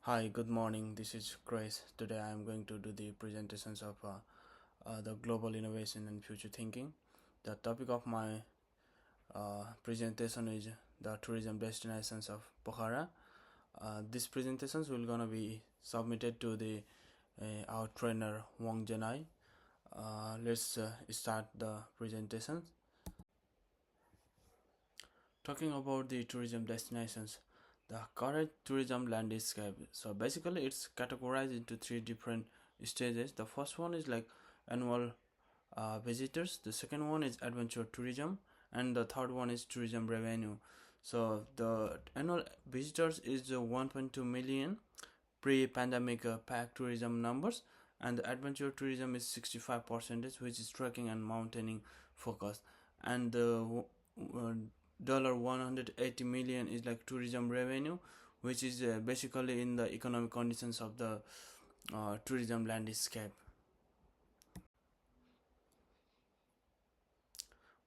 Hi, good morning. This is Grace. Today I am going to do the presentations of the global innovation and future thinking. The topic of my presentation is the tourism destinations of Pokhara. These presentations will gonna be submitted to the our trainer Wang Janai. Let's start the presentation. Talking about the tourism destinations, the current tourism landscape. So basically, it's categorized into three different stages. The first one is like annual visitors. The second one is adventure tourism, and the third one is tourism revenue. So the annual visitors is 1.2 million pre-pandemic pack tourism numbers, and the adventure tourism is 65%, which is trekking and mountaineering focus, and the dollar 180 million is like tourism revenue, which is basically in the economic conditions of the tourism landscape.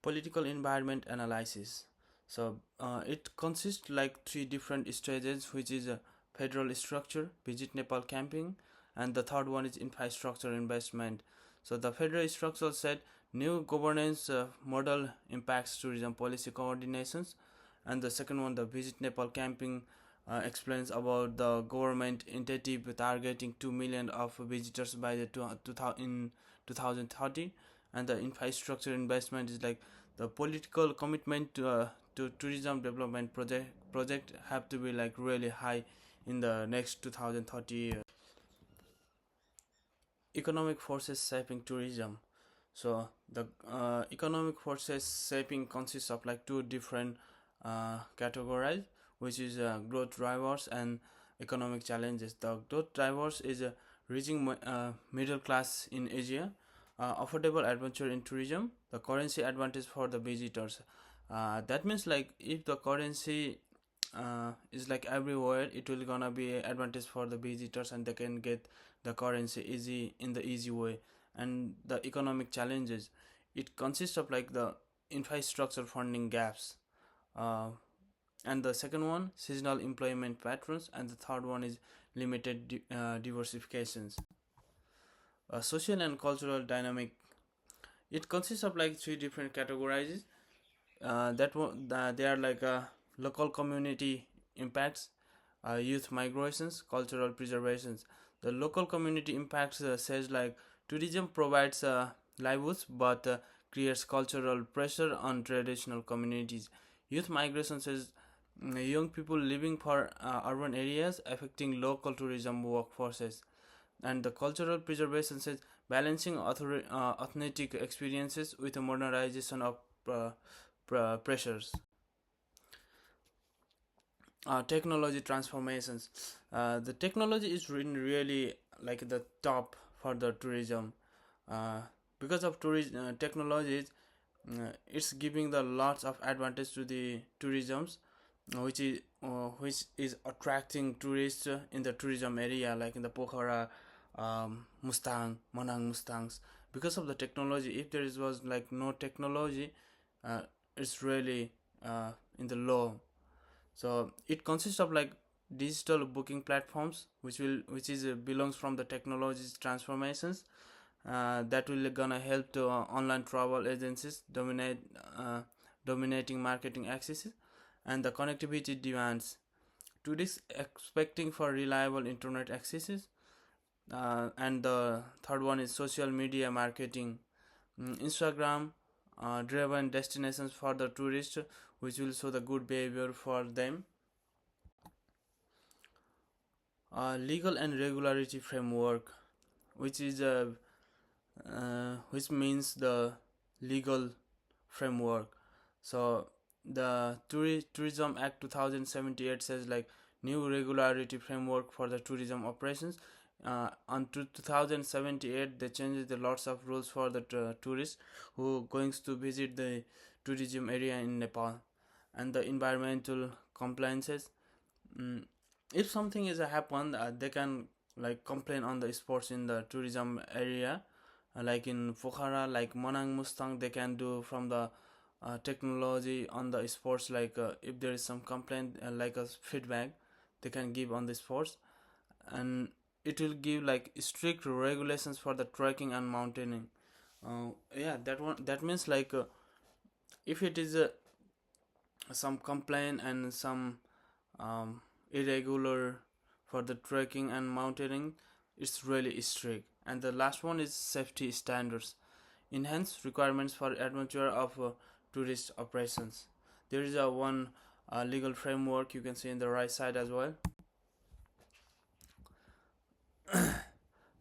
Political environment analysis. So it consists like three different stages, which is a federal structure, visit Nepal camping, and the third one is infrastructure investment. So the federal structure said new governance model impacts tourism policy coordinations, and the second one, the visit Nepal camping, explains about the government initiative targeting 2 million of visitors by the in 2030, and the infrastructure investment is like the political commitment to tourism development project have to be like really high in the next 2030 years. Economic forces shaping tourism. So the economic forces shaping consists of like two different categories, which is growth drivers and economic challenges. The growth drivers is reaching middle class in Asia, affordable adventure in tourism, the currency advantage for the visitors. That means like if the currency is like everywhere, it will gonna be advantage for the visitors and they can get the currency easy in the easy way. And the economic challenges, it consists of like the infrastructure funding gaps, uh, and the second one seasonal employment patterns, and the third one is limited diversifications. Social and cultural dynamic, it consists of like three different categories. They are like local community impacts, youth migrations, cultural preservations. The local community impacts says like tourism provides livelihoods but creates cultural pressure on traditional communities. Youth migration says young people living for urban areas affecting local tourism workforces. And the cultural preservation says balancing authentic experiences with a modernization of uh, pressures. Technology transformations. The technology is really like the top for the tourism, uh, because of tourism technologies. It's giving the lots of advantage to the tourisms, which is attracting tourists in the tourism area, like in the Pokhara, Manang Mustangs. Because of the technology, if was like no technology, uh, it's really in the low. So it consists of like digital booking platforms, which is belongs from the technology's transformations, that will gonna help to online travel agencies dominating marketing accesses, and the connectivity demands tourists expecting for reliable internet accesses, and the third one is social media marketing. Instagram driven destinations for the tourists, which will show the good behavior for them. Legal and regularity framework, which is which means the legal framework. So the Tourism Act 2078 says like new regularity framework for the tourism operations. On 2078, they changed the lots of rules for the tourists who going to visit the tourism area in Nepal, and the environmental compliances. Mm, if something is a happen, they can like complain on the sports in the tourism area, like in Pokhara, like Manang Mustang, they can do from the technology on the sports, like if there is some complaint, like a feedback they can give on the sports. and it will give like strict regulations for the trekking and mountaineering. Yeah, that means like if it is some complaint and some irregular for the trekking and mountaineering, it's really strict. And the last one is safety standards, enhanced requirements for adventure of tourist operations. There is a one legal framework you can see in the right side as well.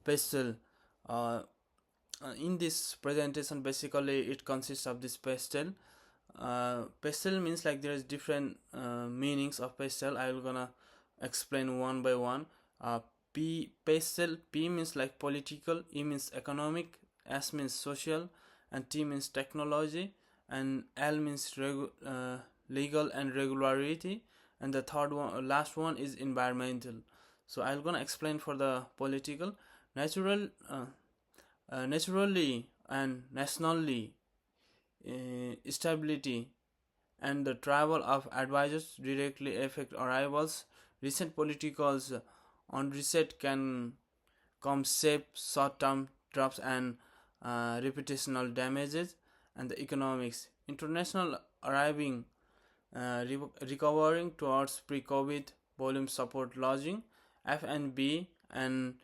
Pastel. Uh, in this presentation, basically it consists of this pastel. Pastel means like there is different meanings of pastel. I will gonna explain one by one. uh, P pastel, P means like political, E means economic, S means social, and T means technology, and L means legal and regularity, and the third one, last one is environmental. So I'm gonna explain for the political. Natural Naturally and nationally, stability and the travel of advisors directly affect arrivals. Recent politicals on reset can come shape short-term drops and reputational damages. And the economics, international arriving recovering towards pre-COVID volume support lodging, F&B and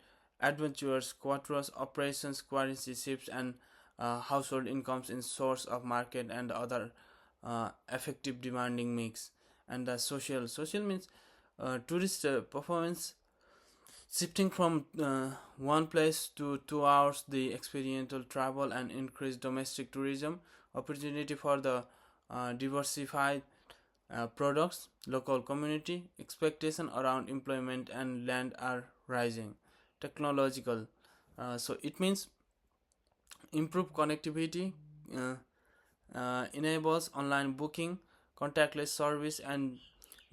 adventurous quarters operations currency shifts and household incomes in source of market and other effective demanding mix. And the social means tourist performance shifting from one place to 2 hours, the experiential travel and increased domestic tourism opportunity for the diversified products, local community expectation around employment and land are rising. Technological, so it means improved connectivity uh, enables online booking, contactless service, and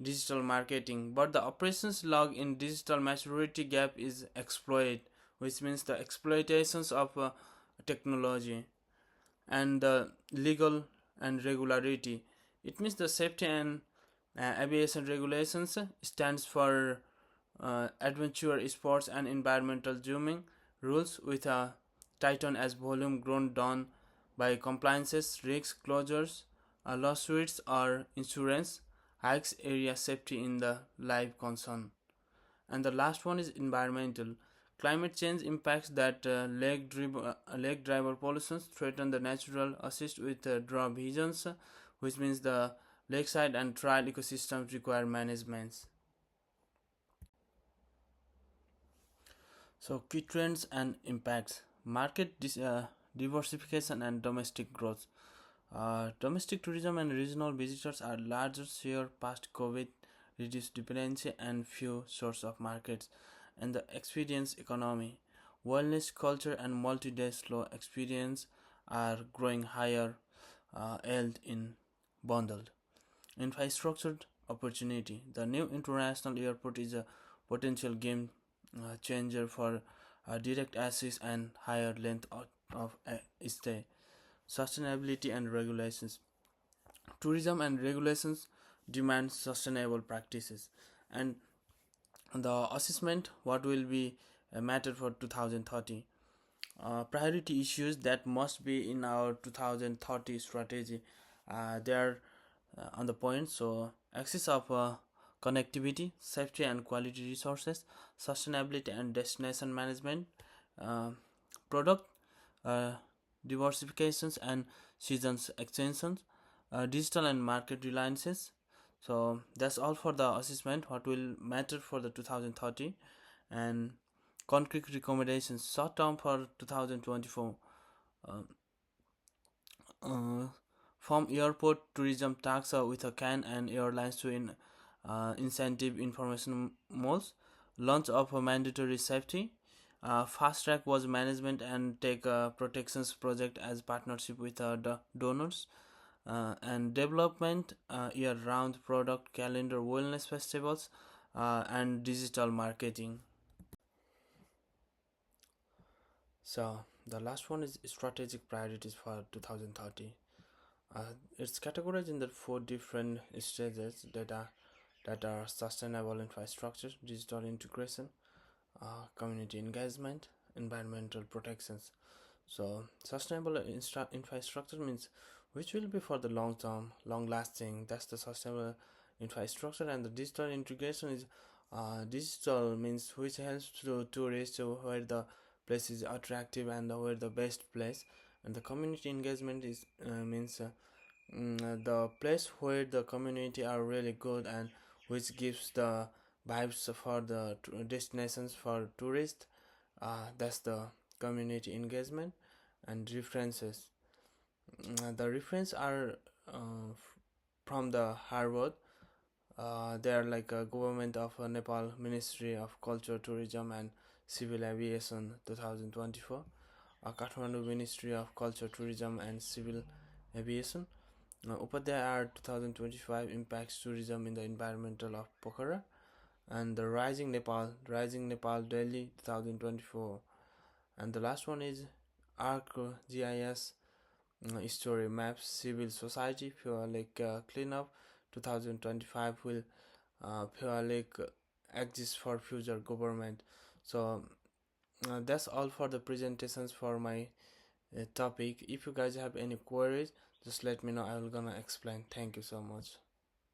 digital marketing. But the operations log in digital maturity gap is exploited, which means the exploitations of technology. And the legal and regularity, it means the safety and aviation regulations stands for adventure sports and environmental zooming rules with a tighten as volume grown down by compliances, risk closures, lawsuits, or insurance hikes area safety in the live concern. And the last one is environmental. Climate change impacts that lake driver pollutions threaten the natural assist with draw visions, which means the lakeside and trail ecosystems require management. So key trends and impacts: market diversification and domestic growth. Domestic tourism and regional visitors are larger share past COVID, reduced dependency and few source of markets. And the experience economy, wellness culture and multi-day slow experience are growing higher yield in bundled. Infrastructure opportunity, the new international airport is a potential game changer for direct access and higher length of stay. Sustainability and regulations, tourism and regulations demand sustainable practices. And the assessment, what will be a matter for 2030, priority issues that must be in our 2030 strategy. They are on the point. So access of connectivity, safety and quality resources, sustainability and destination management, uh, product uh, diversifications and seasons extensions, digital and market reliances. So that's all for the assessment, what will matter for the 2030. And concrete recommendations short term for 2024, uh, uh, from airport tourism tax with a can and airlines to incentive information malls, launch of a mandatory safety, fast track was management and take protections project as partnership with donors, and development year round product calendar, wellness festivals, and digital marketing. So the last one is strategic priorities for 2030. It's categorized in the four different stages that are sustainable infrastructure, digital integration, community engagement, environmental protections. So sustainable infrastructure means which will be for the long term, long lasting. That's the sustainable infrastructure. And the digital integration is digital means which helps to tourists to where the place is attractive and where the best place. And the community engagement is means the place where the community are really good and which gives the vibes for the destinations for tourists. That's the community engagement. And references, the reference are from the Harvard. They are like a government of Nepal Ministry of Culture, Tourism and Civil Aviation 2024, Kathmandu Ministry of Culture, Tourism and Civil Aviation, Upadhyaya 2025 impacts tourism in the environmental of Pokhara, and the Rising Nepal Delhi 2024. And the last one is ArcGIS story maps civil society Pure Lake cleanup 2025 will Pure Lake exist for future government. So that's all for the presentations for my topic. If you guys have any queries, just let me know. I will gonna explain. Thank you so much.